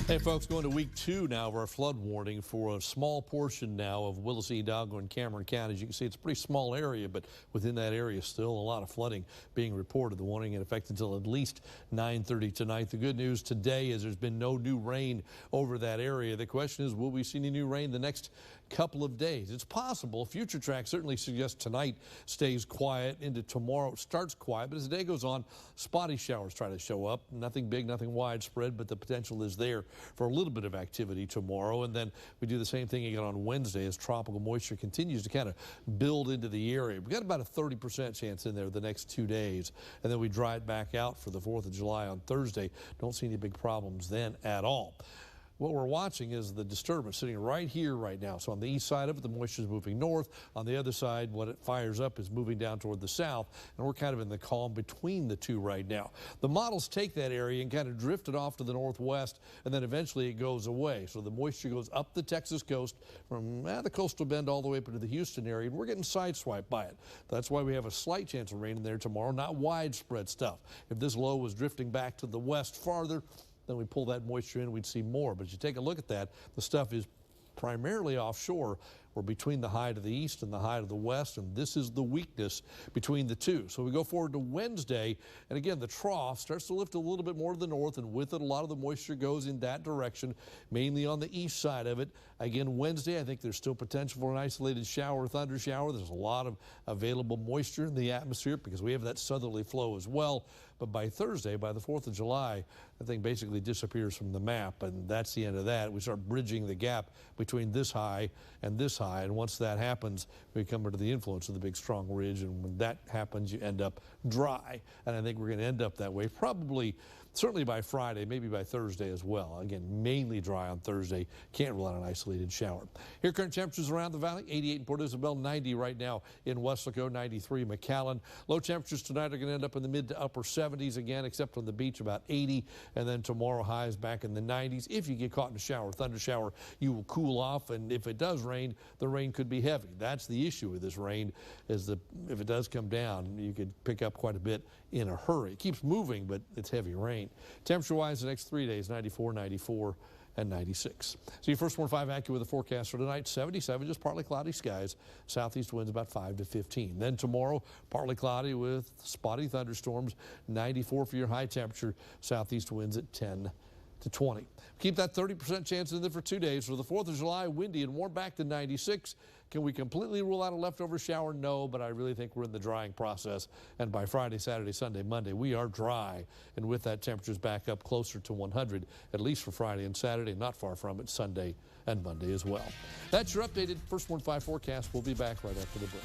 Hey folks, going to week 2 now of our flood warning for a small portion now of Willacy, Hidalgo, and Cameron counties. You can see it's a pretty small area, but within that area still a lot of flooding being reported. The warning in effect until at least 9:30 tonight. The good news today is there's been no new rain over that area. The question is, will we see any new rain the next couple of days? It's possible. Future Track certainly suggests tonight stays quiet, into tomorrow it starts quiet, but as the day goes on, spotty showers try to show up. Nothing big, nothing widespread, but the potential is there for a little bit of activity tomorrow. And then we do the same thing again on Wednesday as tropical moisture continues to kind of build into the area. We've got about a 30% chance in there the next 2 days, and then we dry it back out for the 4th of July on Thursday. Don't see any big problems then at all. What we're watching is the disturbance sitting right here right now. So on the east side of it, the moisture is moving north. On the other side, what it fires up is moving down toward the south, and we're kind of in the calm between the two right now. The models take that area and kind of drift it off to the northwest, and then eventually it goes away. So the moisture goes up the Texas coast from the coastal bend all the way up into the Houston area, and we're getting sideswiped by it. That's why we have a slight chance of rain in there tomorrow, not widespread stuff. If this low was drifting back to the west farther, then we pull that moisture in, we'd see more. But you take a look at that, the stuff is primarily offshore. We're between the high to the east and the high to the west, and this is the weakness between the two. So we go forward to Wednesday, and again, the trough starts to lift a little bit more to the north, and with it, a lot of the moisture goes in that direction, mainly on the east side of it. Again, Wednesday, I think there's still potential for an isolated shower or thunder shower. There's a lot of available moisture in the atmosphere because we have that southerly flow as well. But by Thursday, by the 4th of July, the thing basically disappears from the map, and that's the end of that. We start bridging the gap between this high and this high. And once that happens, we come into the influence of the big strong ridge, and when that happens, you end up dry. And I think we're going to end up that way probably, certainly by Friday, maybe by Thursday as well. Again, mainly dry on Thursday. Can't rule out an isolated shower. Here, current temperatures around the valley: 88 in Port Isabel, 90 right now in Weslaco, 93 McAllen. Low temperatures tonight are going to end up in the mid to upper 70s again, except on the beach about 80. And then tomorrow, highs back in the 90s. If you get caught in a shower, thunder shower, you will cool off. And if it does rain, the rain could be heavy. That's the issue with this rain, is that if it does come down, you could pick up quite a bit in a hurry. It keeps moving, but it's heavy rain. Temperature-wise, the next 3 days, 94, 94, and 96. So your first 1-5 AccuWeather forecast for tonight: 77, just partly cloudy skies. Southeast winds about 5 to 15. Then tomorrow, partly cloudy with spotty thunderstorms. 94 for your high temperature. Southeast winds at 10 to 20. Keep that 30% chance in there for 2 days. For the 4th of July, windy and warm back to 96. Can we completely rule out a leftover shower? No, but I really think we're in the drying process. And by Friday, Saturday, Sunday, Monday, we are dry. And with that, temperatures back up closer to 100, at least for Friday and Saturday, not far from it, Sunday and Monday as well. That's your updated First 1-5 forecast. We'll be back right after the break.